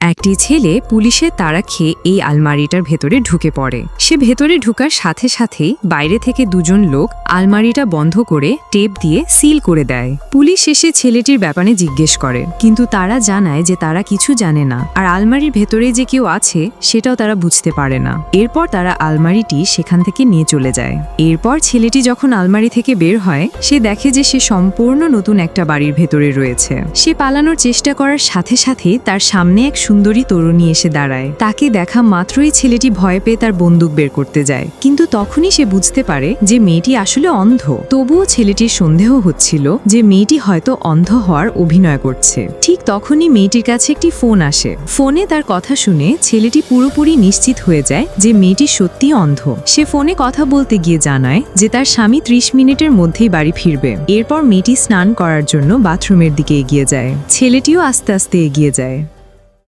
একটি ছেলে পুলিশের তাড়া খেয়ে এই আলমারিটার ভেতরে ঢুকে পড়ে। সে ভেতরে ঢুকার সাথে সাথেই বাইরে থেকে দুজন লোক আলমারিটা বন্ধ করে টেপ দিয়ে সিল করে দেয়। পুলিশ এসে ছেলেটির ব্যাপারে জিজ্ঞেস করে, কিন্তু তারা জানায় যে তারা কিছু জানে না, আর আলমারির ভেতরে যে কেউ আছে সেটাও তারা বুঝতে পারে না। এরপর তারা আলমারিটি সেখান থেকে নিয়ে চলে যায়। এরপর ছেলেটি যখন আলমারি থেকে বের হয়, সে দেখে যে সে সম্পূর্ণ নতুন একটা বাড়ির ভেতরে রয়েছে। সে পালানোর চেষ্টা করার সাথে সাথে তার সামনে এক সুন্দরী তরুণী এসে দাঁড়ায়। তাকে দেখা মাত্রই ছেলেটি ভয় পেয়ে তার বন্দুক বের করতে যায়, কিন্তু তখনই সে বুঝতে পারে যে মেয়েটি আসলে অন্ধ। তবুও ছেলেটির সন্দেহ হচ্ছিল যে মেয়েটি হয়তো অন্ধ হওয়ার অভিনয় করছে। ঠিক তখনই মেয়েটির কাছে একটি ফোন আসে। ফোনে তার কথা শুনে ছেলেটি পুরোপুরি নিশ্চিত হয়ে যায় যে মেয়েটি সত্যি অন্ধ। সে ফোনে কথা বলতে গিয়ে জানায় যে তার স্বামী 30 মিনিটের মধ্যেই বাড়ি ফিরবে। এরপর মেয়েটি স্নান করার জন্য বাথরুমের দিকে এগিয়ে যায়। ছেলেটিও আস্তে আস্তে এগিয়ে যায়।